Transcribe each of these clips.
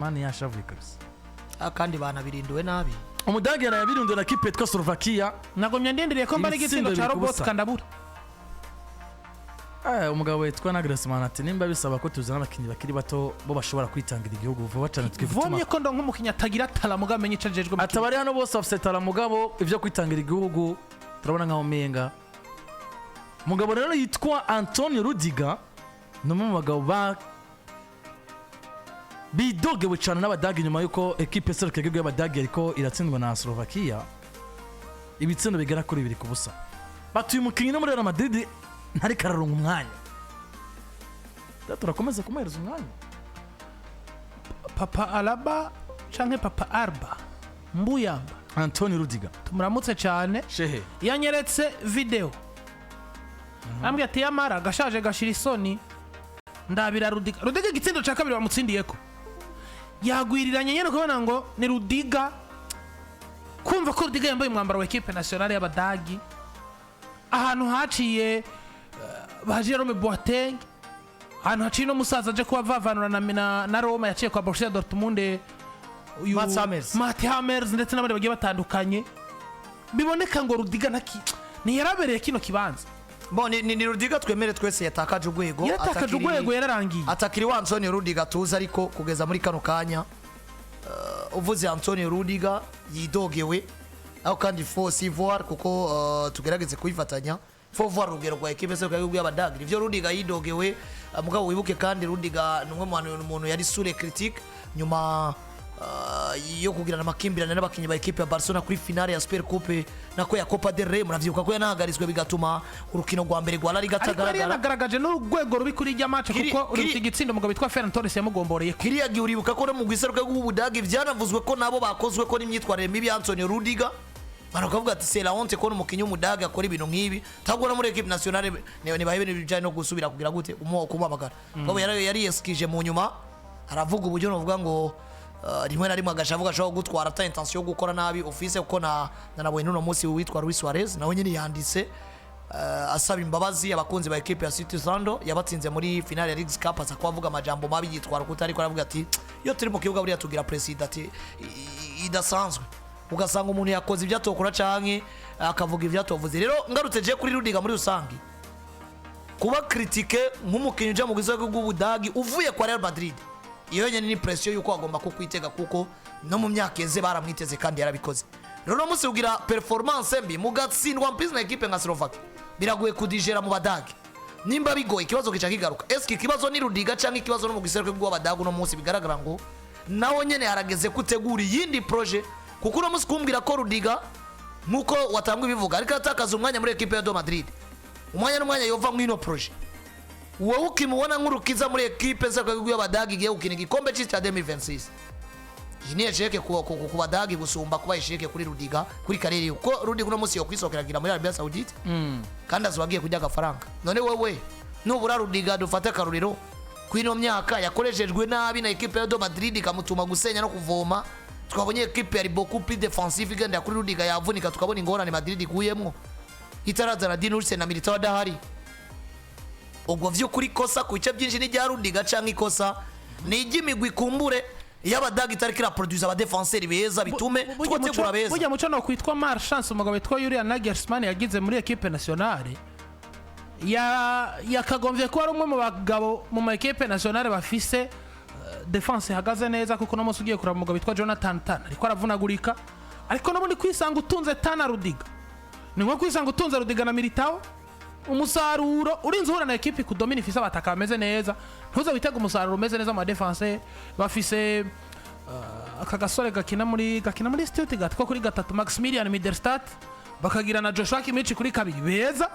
mani yashavuye kabisa kandi banabirinduwe nabi Umudagi yarabirunduye na kipe yitwa Slovakia nagomye ndendiriye ko mbari igitsindo ca robot kandabura umugabo witwa Nagelsmann ati nimba bisaba ko tuzana abakinyi bakiri bato bo bashobora kwitangira igihugu vuba cyane twivutuma vomye ko ndo nk'umukinyi atagira tala menye icajejwe atabari hano bose bafite tala mugabo ivyo kwitangira igihugu turabona nkaho menga umugabo rero yitwa Antonio Rudiger numwe mu bagabo ba bidogewe cyane n'abadagi nyuma yuko equipe seruka y'igihugu y'abadagi ariko iratsindwa na Slovakia ibitsindo bigera kuri 2-0 batuye umukinyi no muri Real Madrid ntari kararonga umwanya turakomeza kumuhereza umwanya Papa Alaba canke Papa Arba Mbuyamba Antonio Rudiger tumuramutse cyane shehe yanyeretse video ambye ati yamara gashaje gashira isoni ndabira Rudiger gitsindo ca kabiri bamutsindiyeko yagwiriranye nyene kubona ngo ni Rudiger kumva ko Rudiger yambaye umwambaro wa equipe nationale y'abadagi ahantu haciye baje Rome Boateng ahantu haciye no musaza aje kuba vavanura na Roma yaciye kwa Borussia Dortmund Matt Hummels ndetse n'abandi bagiye batandukanye biboneka ngo Rudiger ni yarabereye kino kibanza ni Rudiger twemere twese yatakaje urwego yararangiye atakiri wa Antonio Rudiger tuza ariko kugeza muri kano kanya uvuze Antonio Rudiger yidogewe aho kandi force ivoire kuko tugerageze kuyifatanya voir urugero rwa equipe se rwego y'abadagi nivyo Rudiger yidogewe mugabo wibuke kandi Rudiger numwe mu muntu yari sure critique nyuma yo kugirana amakimbirane n'abakinyi ba equipe ya Barcelona kuri finale ya Super Coupe nako ya Copa del Rey muravyibuka ko yanahagarizwe bigatuma urukino rwa mbere rwa La Liga tagaragara yanagaragaje n'urwego rubi kuri irya match kuko urutse gitsindo mugabo bitwa Ferran Torres yamugomboreye kiriya gihe uribuka ko no mu gwiseruka rw'Ubudagi byanavuzwe ko nabo bakozwe ko n'imyitwarire mibi ya Antonio Rudiger baravuga ati c'est la honte ko n'umukinyi w'Umudagi akora ibintu nk'ibi tabwo na muri equipe nationale ne bahibe n'ibijanye no gusubira kugira gute kumabagara ko yari eskije mu nyuma aravuga uburyo novuga ngo rimwe na rimwe agashavuga ashobora gutwara ata intention yo gukora nabi office kuko nabonye n'uno munsi witwa Luis Suarez nawe nyine yanditse asaba imbabazi abakunzi ba equipe ya City Sando yabatsinze muri finale ya League Cup asa kwavuga amajambo mabi yitwara kuko ariko aravuga ati iyo turi mu kibuga buriya tugira president ati idasanzwe ugasanga umuntu yakoze ibyo atokora canke akavuga ibyo atovuze rero ngarutse je kuri Rudiger muri rusangi kuba critique nk'umukinyi uja mu gizwe bw'Ubudagi uvuye kwa Real Madrid iyo nyene ni pression yuko agomba kukwitega kuko no mu myaka yeze baramwiteze kandi yarabikoze rero no musi ugira performance mbi mugatsindwa mpise na equipe nka Slovakia biragoye kudigera mu badagi nimba bigoye ikibazo kica kigaruka eski kibazo ni Rudiger canke ikibazo no mu giserukwe bw'Abadagi no munsi bigaragara ngo nawo nyene harageze kutegura yindi projet kuko uno musi kumbwira ko Rudiger nkuko watangwa ibivuga ariko atakaza umwanya muri equipe ya Madrid umwanya n'umwanya yova mwino projet wowe ukimubona nk'urukiza muri equipe z'abagwi y'Abadagi giye gukina igikombe cy'isi cya 2026 yini yasheke ku Badagi gusumba kuba yasheke kuri Rudiger kuri karere uko Rudiger uno munsi yo kwisokeragira muri Arabia Saudite kandi azubagiye kujya agafaranga none wewe nubura Rudiger dufate karuriro kwino myaka yakoreshejwe nabi na equipe ya Madrid kamutuma gusenya no kuvoma twabonye equipe yari beaucoup plus défensive igenda kuri Rudiger yavunika tukabona ingorane Madrid iguyemwo itarazana Dinurse na Militao dahari ubwo vyo kuri kosa ku bice byinshi n'ijya Rudiger canke ikosa ni igimigwi kumbure y'Abadagi tarikira produce aba défenseurs beza bitume twotegura beza burya muco no kwitwa Marchance umugabo witwa Nagelsmann yagize muri equipe nationale yakagombye ko ari umwe mu bagabo mu ma equipe nationale bafise defense hagaze neza kuko no musugiye kura umugabo witwa Jonathan Tah ariko aravunagurika ariko no bundi kwisanga utunze Tah Rudiger ni nko kwisanga utunze Rudiger na Militao umusaruro urinze uhura na equipe ku domine ifise abataka bameze neza ntuze witega umusaruro umeze neza mu defense bafise akagasore gakina muri Stuttgart ko kuri gatatu Maximilian Mittelstadt bakagira na Joshua Kimmich kuri kabiri beza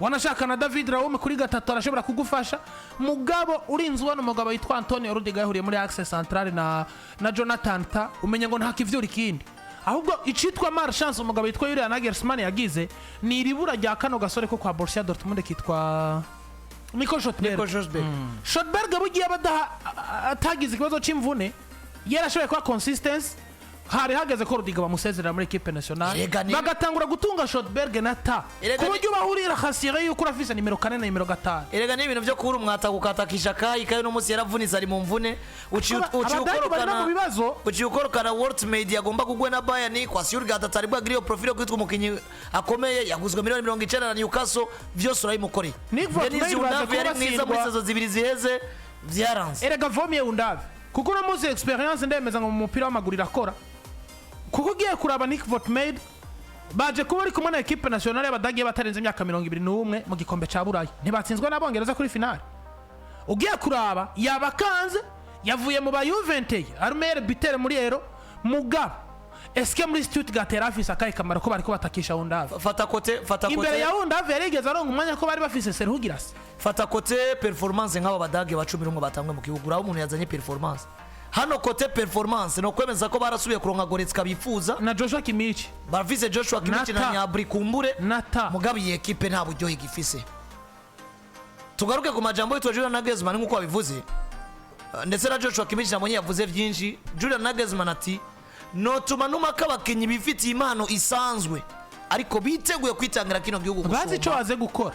wanashaka na David Raum kuri gatatu arashobora kugufasha mugabo urinze ubona umugabo yitwa Antonio Rudiger yahuriye muri axe centrale na Jonathan Tah umenya ngo nta kivyura ikindi ahubwo icitwa Marchance umugabo yitwa Nagelsmann yagize ni iribura rya kano gasore ko kwa Borussia Dortmund kitwa Nico Schotberg bugiye atagize ikibazo c'imvune yarashoboye kwa consistency hari hageze ko Rudiga bamusezerera muri equipe nationale bagatangura gutunga Shotberg na ta ku buryo bahurira hasire yuko urafise nimero 4 na nimero 5 erega ni ibintu byo kubura umwata gukatakisha kayi no musi yaravuniza ari mu mvune uciukorokana World Media agomba kugwe na Bayern kwa Sjurga atatari bwagiriyo profile kwitwa umukinyi akomeye yaguzwe miliyoni 90 na Newcastle vyose urayimukoreye Denis Undavi yari mwiza muri sazo zibiri ziheze vyaranze erega vomye Undavi kuko no muzi experience ndemeza ngo mu mupira w'amaguru irakora kuko ugiye kuraba Nick Votmade baje kuba ari kumwe na equipe nationale y'Abadagi batarenze imyaka 21 mu gikombe ca Burayi ntibatsinzwe n'Abongereza kuri finale ugiye kuraba yabakanze yavuye mu ba Juventus Armel Bitter muri ero mugabo eske muri Stuttgart yarafise akaye kamaro ko bari ko batakisha Undavi fata kote imbere ya Undavi yarigeze aronga umwanya ko bari bafise Serhugiras fata kote performance nk'aba Badagi ba 11 batangwe mu kibugu uraho umuntu yazanye performance hano kote performance no kwemeza ko barasubiye kuronka Goretzka bifuza na Joshua Kimmich bafise Joshua Kimmich na Gnabry kumbure nata mugabo iyi equipe nta buryo igifise tugaruke ku majambo yitwa Julian Nagelsmann nkuko wabivuze ndetse na Joshua Kimmich namonye yavuze byinshi Julian Nagelsmann ati notuma numaka abakinyi bifitiye impano isanzwe ariko biteguye kwitangira kino gihugu gusumba bazi ico baze gukora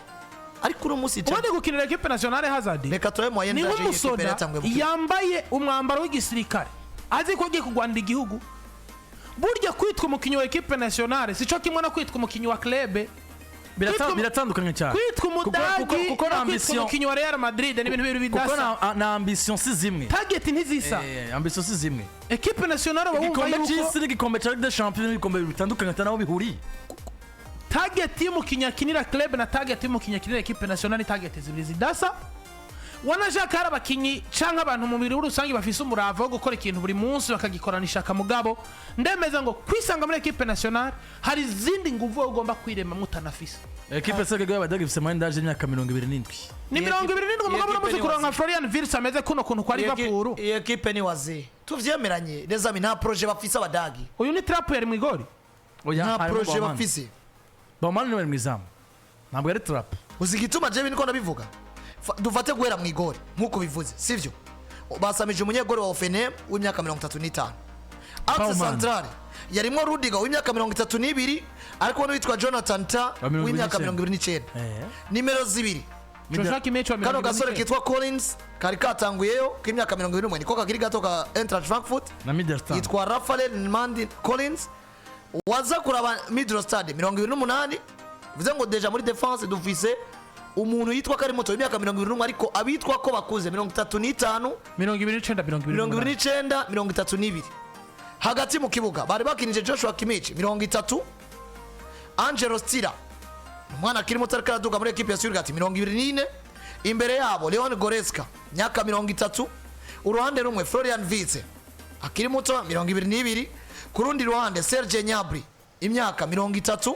ariko uno musi cyane gukinira equipe nationale Hazard reka toye moyen daje equipe yatangwe yambaye umwambaro w'igisirikare azi ko giye kugwanira igihugu burya kwitwa umukinyi wa equipe nationale sico kimwe no kwitwa umukinyi wa club biratandukanye cyane kwitwa umudagi kuko na ambition umukinyi wa Real Madrid ni ibintu bibiri bidasa kuko na ambition si zimwe target ntizisa ambition si zimwe equipe nationale bawumva yuko igikombe cya Ligue des Champions n'ibikombe bitandukanye atanaho bihuriye target y'umukinya kinira club na target y'umukinya kinira equipe nationale target zibiri zidasa wanashaka hari abakinyi canke abantu mu mubiri w'urusangi bafise umurava wo gukora ikintu buri munsi bakagikoranisha akamugabo ndemeza ngo kwisanga muri equipe nationale hari izindi nguvu ugomba kwirema mutanafise equipe sege y'Abadagi ifise moyen d'âge y'imyaka 27 ni 27 umugabo uramuzi kuronka Florian Wirtz ameze kuno kuntu kwa Liverpool iyi equipe ni waze tuvyemeranye nezami nta projet bafise Abadagi uyu ni trap yari mwigori nta projet bafise bamani ni mwizamu ntabwo ari trap uzigituma je biniko ndabivuga dufate guhera mu igori nkuko bivuze sivyo basamije umunyegori wa Sosthene w'imyaka 35 Axe centrale yarimo Rudiger w'imyaka 32 ariko witwa Jonathan Ta w'imyaka 29 nimero 2 Joshua Kimmich wa 29 kano gasore kitwa Collins kari katanguyeyo k'imyaka 21 niko kakiri gato ka Eintracht Frankfurt na Middlesbrough yitwa Raphael Mandi Collins waza kuraba Middlesbrough 28 bivuze ngo deja muri defense dufise umuntu yitwa kari moto y'imyaka 21 ariko abitwa ko bakuze 35 29 32 hagati mu kibuga bari bakinije Joshua Kimmich 30 Angelo Stiller umwana kiri muto ariko araduga muri equipe ya Stuttgart 24 imbere yabo Leon Goretzka myaka 30 uruhande rumwe Florian Wirtz akiri muto 22 kurundi ruhande Serge Gnabry imyaka 30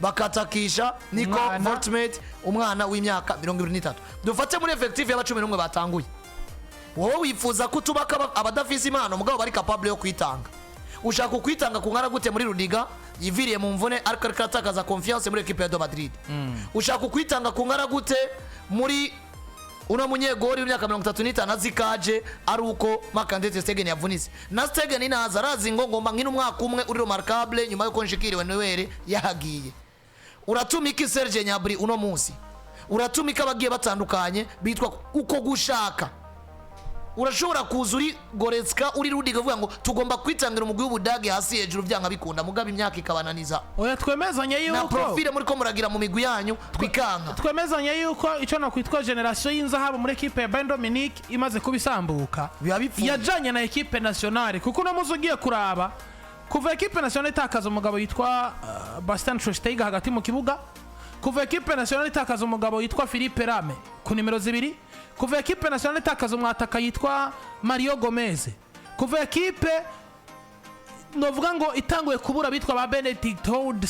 bakatakisha Nico Votmade umwana w'imyaka 23 dufate muri effective y'aba 11 batanguye wowe wifuza kutubaka abadafise impano mugabo bari capable yo kwitanga ushaka kwitanga kungana gute muri Rudiger yiviriye mu mvune ariko aratakaza confiance muri equipe ya Madrid ushaka kwitanga kungana gute muri una munyegori w'imyaka 35 azikaje ari uko makandete Sosthene yavunise na Sosthene inaza arazi ngo ngomba nkino umwaka umwe uri remarkable nyuma yuko nshikiriwe Noel yahagiye uratumika Serge Gnabry uno munsi uratumika abagiye batandukanye bitwa uko gushaka urashobora kuzuri Goretzka uri Rudiger uvuga ngo tugomba kwitangira umugwi w'Ubudagi hasi hejuru byanga bikunda mugaba imyaka ikabananiza oya twemezanye yuko na profile muri ko muragira mu migwi yanyu twikanga twemezanye yuko ico nakwitwa generation y'inzahabu muri equipe ya Bayern Munich imaze kubisambuka yajanye na equipe nationale kuko no muzugiye kuraba kuva equipe nationale itakaza umugabo yitwa Bastian Schweinsteiger hagati mu kibuga kuva equipe nationale itakaza umugabo yitwa Philippe Rame ku nimero 2 kuva equipe nationale itakaza umwataka yitwa Mario Gomez kuva equipe novuga ngo itanguye kubura bitwa ba Benedict Hold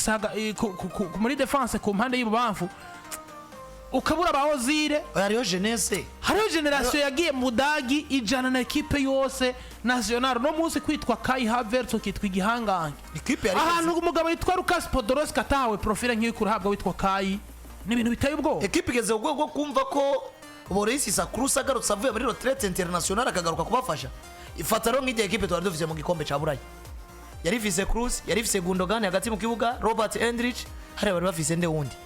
muri defense ku mpande y'ububamfu ukabura ba Ozile hariyo jeunesse hariyo generation yagiye mu Budagi ijana na equipe yose national no munsi kwitwa Kai Havertz ukitwa igihangange equipe yari ahantu umugabo yitwa Lucas Podolski atawe profile nk'iyo kurahabwa witwa Kai n'ibintu biteye ubwo equipe igeze ubwo kumva ko Boris Isakrus agarutse avuye muri retraite internationale akagaruka kubafasha ifataro nk'igihe equipe twari dufite mu gikombe ca Burayi yari ifise Cruz, yari ifise Gundogan hagati mu kibuga, Robert Endrich, hari bari bafise nde wundi.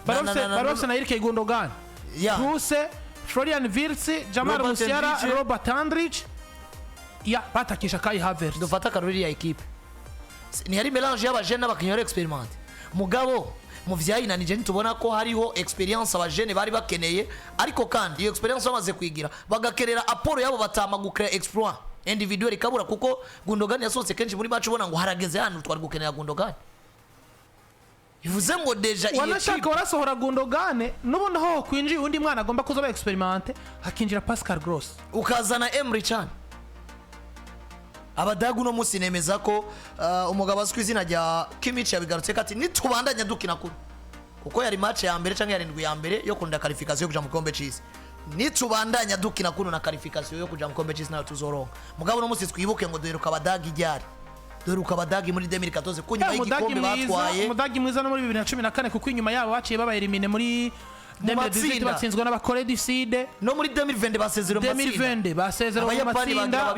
Barose na Ilkay Gundogan. Yeah. Cruz, Florian Wirtz, Jamal Robert Musiala, Endrich. Robert Endrich. Ya batakisha Kai Havertz. Dufata karori ya equipe. Ni hari mélange y'abajene n'abakinnyi experimente. Mugabo mu vyayinanije ntubona ko hariho experience abajene bari bakeneye, ariko kandi iyo experience bamaze kwigira bagakerera aporo yabo batama gukrea exploit individuel ikabura, kuko Gundogan yasohotse kenshi muri match ubona ngo harageze hano twari gukenera Gundogan. Bivuze ngo deja iyi wanashaka warasohora Gundogan nubundi ho kwinjiye undi mwana agomba kuzoba experimente hakinjira Pascal Gross ukazana Emre Can. Abadagu no musi nemeza ko umugabo azwi izina rya Kimmich yabigarutse kati nitubandanya dukina kuri, kuko yari match ya mbere canke yarindwi ya mbere yo kunda qualification yo kuja mu kombe c'isi. Nitubandanya dukina kuno na qualification yo kuja mu kombe c'isi nayo tuzoronka. Mugabo no musi twibuke ngo duheruka abadagi ryari, duheruka abadagi muri 2014 kunyuma y'igikombe batwaye. Umudagi mwiza no muri 2014 kuko inyuma yabo baciye baba elimine muri 2018 batsinzwe n'abakore du Sud, no muri 2020 basezero mu matsinda. 2020 basezero mu matsinda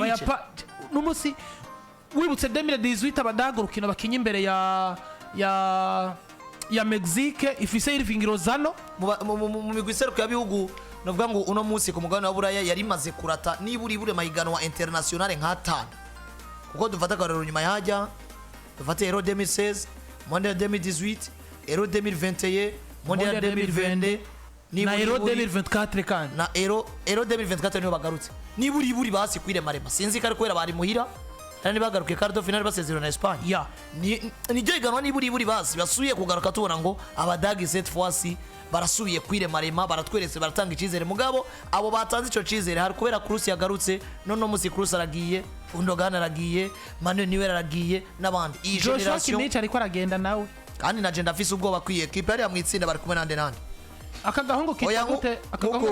n'umusi wibutse 2018 abadaga urukino bakinye imbere ya Mexique ifise Irving Lozano mu migwi iseruka y'abihugu. Novuga ngo uno musi ku mugabane wa Buraya yari maze kurata niburi mahiganwa international nka 5, kuko dufata karero nyuma yajya dufata Euro 2016, Mondial 2018, Euro 2021, Mondial 2020 na Euro 2024 kandi na Euro 2024 niho bagarutse niburi basi kwire marema. Sinzi kare kwera bari muhira kandi bagaruke quarto final basezerana na Espagne. ya ni je ganwa niburi basi basuye kugaruka tubona ngo abadagi cette fois-ci barasubiye kwire marema, baratweretse baratanga icizere. Mugabo abo batanze ico cizere hari kubera Cruz yagarutse, none musi Cruz aragiye, Gundogan aragiye, Manuel Neuer aragiye n'abandi. Iyi Joshua Kimmich ariko aragenda nawe kandi na jenda afise ubwoba kwiye equipe yari yamwitsinda bari kumwe nande. Akagahungu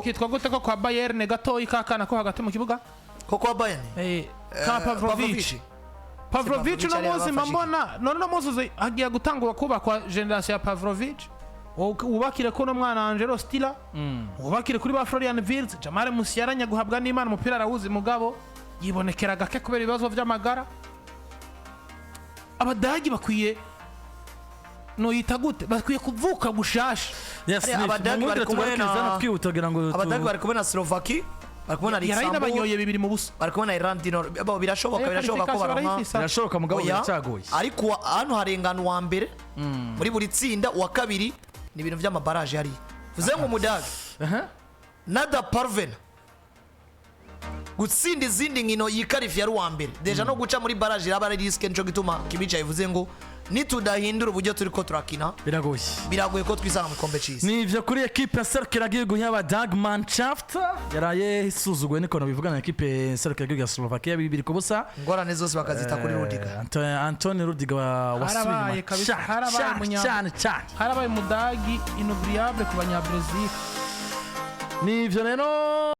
kitwa gute ko kwa Bayern gatoyi kakana ko hagati mu kibuga ko kwa Bayern ka Pavlovic no muzi mbona no muzi agiye gutangura kuba kwa generation ya Pavlovic. Ubakire ko no mwana Angelo Stila, ubakire kuri ba Florian Wirtz, Jamal Musiala nyaguhabwa n'Imana umupira arawuzi mugabo yibonekera gake kubera ibibazo by'amagara. Abadagi bakwiye no yita gute bakwiye kuvuka gushasha. Abadagi bari kubona Slovakia, bari kubona Luxembourg, yaranyoye bibiri mu busa, bari kubona Iran Dinor. Birashoboka ko baronka, birashoboka mugabo biracagoye. Ariko hano harengana wa mbere muri buri tsinda, wa kabiri ni ibintu by'amabaraje hari. Vuze ngo umudagi nada parven gutsinda izindi nkino yikarifi yari wa mbere deja no guca muri baraje yaba ari risk. Nico gituma Kimmich yavuze ngo nitudahindura uburyo turiko turakina biragoye ko twisanga mu kombe c'isi. Nivyo kuri equipe serukira gihugu y'Abadagi Mannschaft yaraye isuzugwe niko no bivugana equipe serukira gihugu ya Slovakia bibiri ku busa. Ngorane zose bakazita kuri Rudiger. Anthony Rudiger wasubiye harabaye umudagi inoubliable ku banya Brazil. Nivyo rero